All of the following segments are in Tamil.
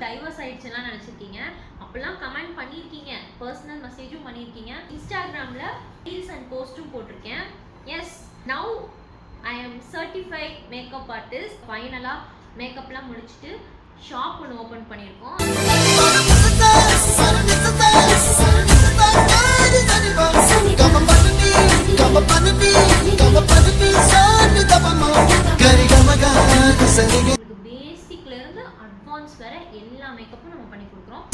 டைவர்ஸ் ஆயிடுச்சுலாம் நினச்சிருக்கீங்க. அப்போல்லாம் கமெண்ட் பண்ணியிருக்கீங்க, பர்சனல் மெசேஜும் பண்ணியிருக்கீங்க, இன்ஸ்டாகிராமில் ரீல்ஸ் அண்ட் போஸ்ட்டும் போட்டிருக்கேன். Yes, now I am certified makeup artist. ஃபைனலாக மேக்கப்லாம் முடிச்சுட்டு ஷாப் ஒன்று ஓப்பன் பண்ணியிருக்கோம். பேசிக்ல இருந்து அட்வான்ஸ் வரை எல்லா மேக்கப்பும் நம்ம பண்ணி கொடுக்குறோம்.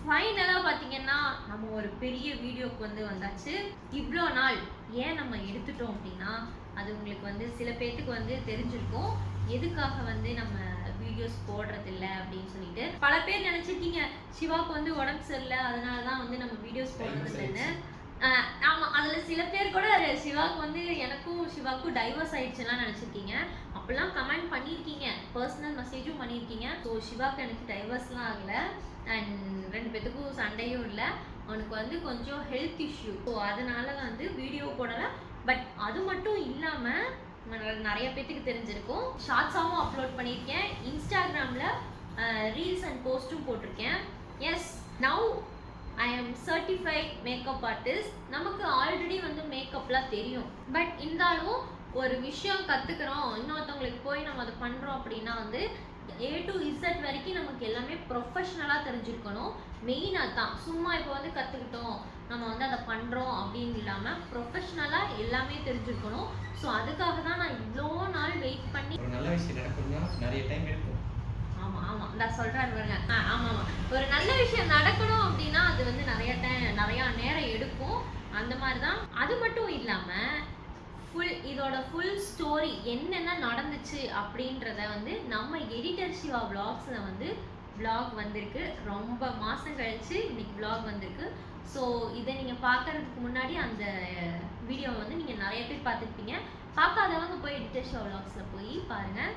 ஃபைனலாக பார்த்தீங்கன்னா நம்ம ஒரு பெரிய வீடியோக்கு வந்தாச்சு. இவ்வளோ நாள் ஏன் நம்ம எடுத்துட்டோம் அப்படின்னா, அது உங்களுக்கு சில பேர்த்துக்கு தெரிஞ்சிருக்கும் எதுக்காக நம்ம வீடியோஸ் போடுறதில்ல அப்படின்னு சொல்லிட்டு. பல பேர் நினச்சிருக்கீங்க சிவாவுக்கு உடம்பு சரியில்லை, அதனால தான் நம்ம வீடியோஸ் போடுறதில்லைன்னு. ஆமாம், அதில் சில பேர் கூட சிவாவுக்கு எனக்கும் சிவாவுக்கும் டைவர்ஸ் ஆயிடுச்சுலாம் நினச்சிருக்கீங்க. அப்போல்லாம் கமெண்ட் பண்ணியிருக்கீங்க, பர்சனல் மெசேஜும் பண்ணியிருக்கீங்க. ஸோ சிவாவுக்கு எனக்கு டைவர்ஸ்லாம் ஆகலை, அண்ட் 2 பேத்துக்கும் சண்டையும் இல்லை. அவனுக்கு கொஞ்சம் ஹெல்த் இஷ்யூ, ஸோ அதனால வீடியோ போடலை. பட் அது மட்டும் இல்லாமல் நிறைய பேத்துக்கு தெரிஞ்சிருக்கும், ஷார்ட்ஸாகவும் அப்லோட் பண்ணியிருக்கேன், இன்ஸ்டாகிராமில் ரீல்ஸ் அண்ட் போஸ்ட்டும் போட்டிருக்கேன். Yes, now I am certified makeup artist. நமக்கு ஆல்ரெடி மேக்கப்லாம் தெரியும், பட் இருந்தாலும் ஒரு விஷயம் கற்றுக்குறோம், இன்னொருத்தவங்களுக்கு போய் நம்ம அதை பண்ணுறோம் அப்படின்னா A to Z வரைக்கும் நமக்கு எல்லாமே ப்ரொஃபஷ்னலாக தெரிஞ்சிருக்கணும். மெயினாக தான் சும்மா இப்போ கற்றுக்கிட்டோம் நம்ம அதை பண்ணுறோம் அப்படின்னு இல்லாமல் ப்ரொஃபஷ்னலாக எல்லாமே தெரிஞ்சிருக்கணும். ஸோ அதுக்காக தான் நான் இவ்வளோ நாள் வெயிட் பண்ணி ஒரு நல்ல விஷயம் நடக்கணும்னா நிறைய டைம் எடுக்கும். ஆமாம், நான் சொல்கிறேன் பாருங்க. ஆமாம், ஒரு நல்ல விஷயம் நடக்கணும் அப்படின்னா அது நிறையா நேரம் எடுக்கும். அந்த மாதிரி தான். அது மட்டும் இல்லாமல் இதோட ஃபுல் ஸ்டோரி என்னென்ன நடந்துச்சு அப்படின்றத நம்ம எடிட்டர் சிவா விளாக்ஸில் விளாக் வந்திருக்கு. ரொம்ப மாதம் கழிச்சு இன்னைக்கு விளாக் வந்திருக்கு. ஸோ இதை நீங்கள் பார்க்கறதுக்கு முன்னாடி அந்த வீடியோவை நீங்கள் நிறைய பேர் பார்த்துருப்பீங்க. பார்க்காதவங்க போய் எடிட்டர் சிவா விளாக்ஸில் போய் பாருங்கள்.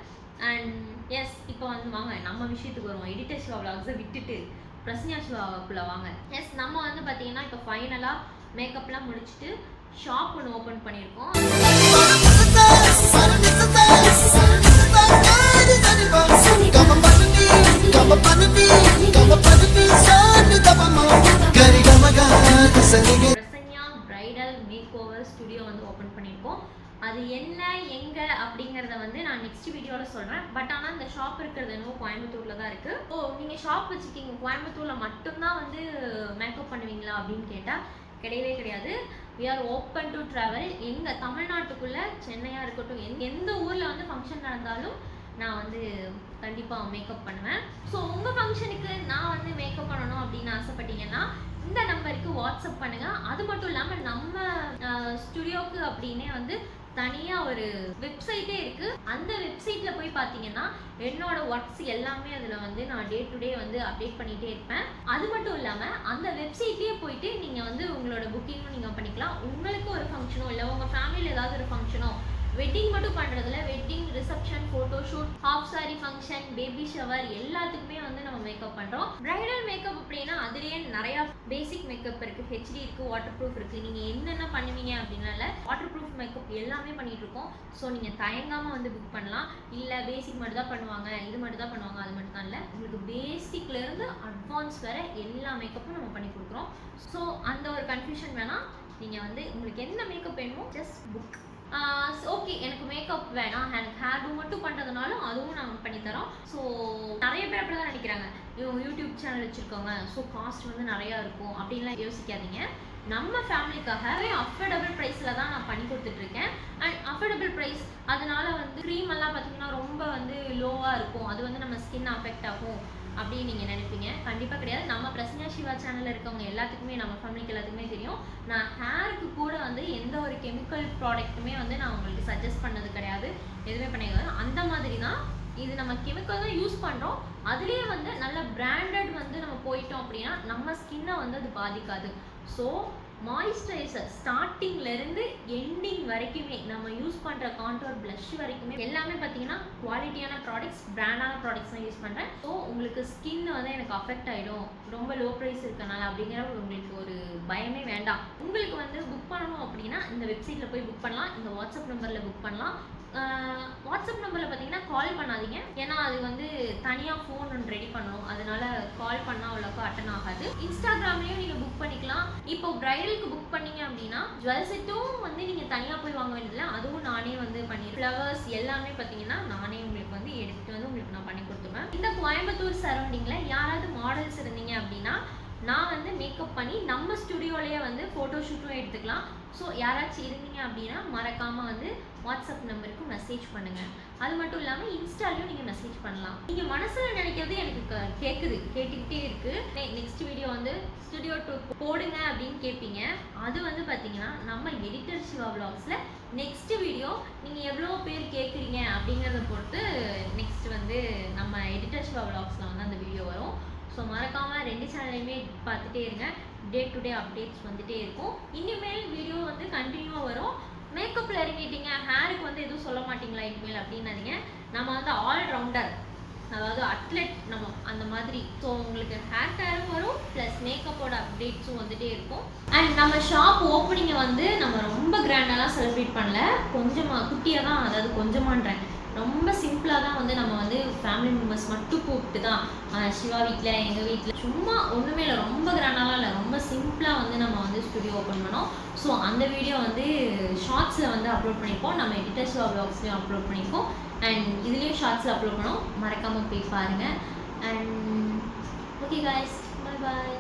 அண்ட் எஸ், இப்போ வாங்க நம்ம விஷயத்துக்கு வருவோம். எடிட்டர் சிவா விளாக்ஸை விட்டுட்டு பிரசன்யா சிவாவுக்குள்ளே வாங்க. எஸ், நம்ம பார்த்தீங்கன்னா இப்போ ஃபைனலாக மேக்கப்லாம் முடிச்சுட்டு ஷாப் ஒன்று ஓப்பன் பண்ணியிருக்கோம். Prasanya bridal make over studio open பண்ணியிருக்கோம். அது என்ன எங்கே அப்படிங்கிறத நான் நெக்ஸ்ட் வீடியோவில் சொல்கிறேன். பட் ஆனால் இந்த ஷாப் இருக்கிறது என்னவோ கோயம்புத்தூரில் தான் இருக்குது. ஓ, நீங்கள் ஷாப் வச்சுருக்கீங்க, கோயம்புத்தூரில் மட்டும்தான் மேக்கப் பண்ணுவீங்களா அப்படின்னு கேட்டால் கிடையவே கிடையாது. we are open to travel. எங்கள் தமிழ்நாட்டுக்குள்ளே சென்னையாக இருக்கட்டும், எந்த ஊரில் ஃபங்க்ஷன் நடந்தாலும் நான் கண்டிப்பாக மேக்கப் பண்ணுவேன். ஸோ உங்கள் ஃபங்க்ஷனுக்கு நான் மேக்கப் பண்ணணும் அப்படின்னு ஆசைப்பட்டீங்கன்னா இந்த நம்பருக்கு வாட்ஸ்அப் பண்ணுங்கள். அது மட்டும் இல்லாமல் நம்ம ஸ்டுடியோக்கு அப்படின்னே தனியாக ஒரு வெப்சைட்டே இருக்குது. அந்த வெப்சைட்டில் போய் பார்த்தீங்கன்னா என்னோட ஒர்க்ஸ் எல்லாமே அதில் நான் டே டு டே அப்டேட் பண்ணிகிட்டே இருப்பேன். அது மட்டும் இல்லாமல் அந்த வெப்சைட்லேயே போயிட்டு நீங்கள் உங்களோட புக்கிங்கும் நீங்கள் பண்ணிக்கலாம். உங்களுக்கு ஒரு ஃபங்க்ஷனோ இல்லை உங்கள் ஃபேமிலியில் ஏதாவது ஒரு ஃபங்க்ஷனோ, வெட்டிங் மட்டும் பண்ணுறதுல wedding, reception, photoshoot, half sorry function, baby shower எல்லாத்துக்குமே நம்ம மேக்கப் பண்ணுறோம். பிரைடல் மேக்கப் அப்படின்னா அதுலேயே நிறையா பேசிக் மேக்கப் இருக்குது, ஹெச்டி இருக்குது, வாட்டர் ப்ரூஃப் இருக்குது. நீங்கள் என்னென்ன பண்ணுவீங்க அப்படின்னால வாட்டர் ப்ரூஃப் மேக்கப் எல்லாமே பண்ணிகிட்ருக்கோம். ஸோ நீங்கள் தயங்காமல் புக் பண்ணலாம். இல்லை பேசிக் மட்டும் தான் பண்ணுவாங்க, இது மட்டும் தான் பண்ணுவாங்க, அது மட்டும் தான் இல்லை, உங்களுக்கு பேசிக்லேருந்து அட்வான்ஸ் வரை எல்லா மேக்கப்பும் நம்ம பண்ணி கொடுக்குறோம். ஸோ அந்த ஒரு கன்ஃபியூஷன் வேணாம். நீங்கள் உங்களுக்கு என்ன மேக்கப் வேணுமோ ஜஸ்ட் புக். ஓகே, எனக்கு மேக்கப் வேணாம், எனக்கு ஹேர் டூ மட்டும் பண்ணுறதுனாலும் அதுவும் நாங்கள் பண்ணித்தரோம். ஸோ நிறைய பேர் அப்படி தான் நினைக்கிறாங்க, இவங்க யூடியூப் சேனல் வச்சுருக்கோங்க, ஸோ காஸ்ட் நிறையா இருக்கும் அப்படின்லாம் யோசிக்காதீங்க. நம்ம ஃபேமிலிக்காகவே அஃபோர்டபுள் ப்ரைஸில் தான் நான் பண்ணி கொடுத்துட்ருக்கேன். அண்ட் அஃபோர்டபுள் ப்ரைஸ் அதனால க்ரீம் எல்லாம் பார்த்திங்கன்னா ரொம்ப லோவாக இருக்கும், அது நம்ம ஸ்கின் அஃபெக்ட் ஆகும் அப்படின்னு நீங்கள் நினைப்பீங்க. கண்டிப்பாக கிடையாது. நம்ம பிரசன்யா சிவா சேனலில் இருக்கவங்க எல்லாத்துக்குமே, நம்ம ஃபேமிலிக்கு எல்லாத்துக்குமே தெரியும், நான் ஹேருக்கு கூட எந்த ஒரு கெமிக்கல் ப்ராடக்ட்டுமே நான் உங்களுக்கு சஜஸ்ட் பண்ணது கிடையாது, எதுவுமே பண்ணிக்காது. அந்த மாதிரி தான் இது நம்ம கெமிக்கல் தான் யூஸ் பண்ணுறோம். அதுலேயே நல்ல பிராண்டட் நம்ம போயிட்டோம் அப்படின்னா நம்ம ஸ்கின்னை அது பாதிக்காது. ஸோ மாய்ஸ்சரைசர் ஸ்டார்டிங்லேருந்து எண்டிங் வரைக்குமே நம்ம யூஸ் பண்ணுற கான்டோர் ப்ளஷ் வரைக்குமே எல்லாமே பார்த்தீங்கன்னா குவாலிட்டியான ப்ராடக்ட்ஸ், பிராண்டான ப்ராடக்ட்ஸ் தான் யூஸ் பண்ணுறேன். ஸோ உங்களுக்கு ஸ்கின் வந்து எனக்கு அஃபெக்ட் ஆகிடும், ரொம்ப லோ ப்ரைஸ் இருக்கனால அப்படிங்கிற உங்களுக்கு ஒரு பயமே வேண்டாம். உங்களுக்கு வந்து புக் பண்ணணும் அப்படின்னா இந்த வெப்சைட்டில் போய் புக் பண்ணலாம், இந்த வாட்ஸ்அப் நம்பரில் புக் பண்ணலாம். வாட்ஸ்அப் நம்பரில் பார்த்தீங்கன்னா கால் பண்ணாதீங்க, ஏன்னா அது வந்து தனியாக ஃபோன் ஒன்று ரெடி பண்ணணும், அதனால கால் பண்ணால் அவ்வளோக்கா அட்டன் ஆகாது. இன்ஸ்டாகிராம்லேயும் நீங்கள் புக் பண்ணிக்கலாம். இப்போ பிரைடலுக்கு புக் பண்ணீங்க அப்படின்னா ஜுவல் செட்டும் வந்து நீங்கள் தனியாக போய் வாங்க வேண்டியதில்லை, அதுவும் நானே வந்து பண்ணிடுவேன். ஃப்ளவர்ஸ் எல்லாமே பார்த்தீங்கன்னா நானே உங்களுக்கு வந்து எடுத்துகிட்டு வந்து உங்களுக்கு நான் பண்ணி கொடுத்துருவேன். இந்த கோயம்புத்தூர் சரௌண்டிங்கில் யாராவது மாடல்ஸ் இருந்தீங்க அப்படின்னா நான் வந்து மேக்கப் பண்ணி நம்ம ஸ்டுடியோலேயே வந்து ஃபோட்டோ ஷூட்டும் எடுத்துக்கலாம். ஸோ யாராச்சும் இருந்தீங்க அப்படின்னா மறக்காமல் வந்து வாட்ஸ்அப் நம்பருக்கு மெசேஜ் பண்ணுங்கள். அது மட்டும் இல்லாமல் இன்ஸ்டாலையும் நீங்கள் மெசேஜ் பண்ணலாம். நீங்கள் மனசில் நினைக்கிறது எனக்கு கேட்டுக்கிட்டே இருக்குது. நெக்ஸ்ட் வீடியோ வந்து ஸ்டுடியோ டூர் போடுங்க அப்படின்னு கேட்பீங்க. அது வந்து பார்த்தீங்கன்னா நம்ம எடிட்டர் சிவா விலாக்ஸில் நெக்ஸ்ட் வீடியோ நீங்கள் எவ்வளோ பேர் கேட்குறீங்க அப்படிங்கிறத பொறுத்து நெக்ஸ்ட் வந்து நம்ம எடிட்டர் சிவா விலாக்ஸில் வந்து அந்த வீடியோ வரும். ஸோ மறக்காமல் 2 சேனலையுமே பார்த்துட்டே இருங்க, டே டு டே அப்டேட்ஸ் வந்துகிட்டே இருக்கும். இனிமேல் வீடியோ வந்து கண்டினியூவாக வரும். மேக்கப்பில் இறங்கிட்டீங்க, ஹேருக்கு வந்து எதுவும் சொல்ல மாட்டிங்களா இனிமேல் அப்படின்னாதீங்க. நம்ம வந்து ஆல்ரவுண்டர், அதாவது அத்லெட் நம்ம அந்த மாதிரி. ஸோ உங்களுக்கு ஹேர் கேரும் வரும், ப்ளஸ் மேக்கப்போட அப்டேட்ஸும் வந்துகிட்டே இருக்கும். அண்ட் நம்ம ஷாப் ஓப்பனிங்கை வந்து நம்ம ரொம்ப கிராண்டாலாம் செலிப்ரேட் பண்ணல, கொஞ்சமாக குட்டியாக தான், அதாவது கொஞ்சமான்றேன், ரொம்ப சிம்பிளாக தான் வந்து நம்ம வந்து ஃபேமிலி மெம்பர்ஸ் மட்டும் கூப்பிட்டு தான் சிவா வீட்டில், எங்கள் வீட்டில் சும்மா ஒன்றுமே இல்லை, ரொம்ப கிராண்டாலாம் இல்லை, ரொம்ப சிம்பிளாக வந்து நம்ம வந்து ஸ்டுடியோ ஓப்பன் பண்ணோம். ஸோ அந்த வீடியோ வந்து ஷார்ட்ஸில் வந்து அப்லோட் பண்ணியிருப்போம், நம்ம எடிட்டர் சிவா விலாக்ஸ்லையும் அப்லோட் பண்ணியிருக்கோம், அண்ட் இதுலேயும் ஷார்ட்ஸில் அப்லோட் பண்ணோம். மறக்காமல் போய் பாருங்கள். And okay guys, bye bye.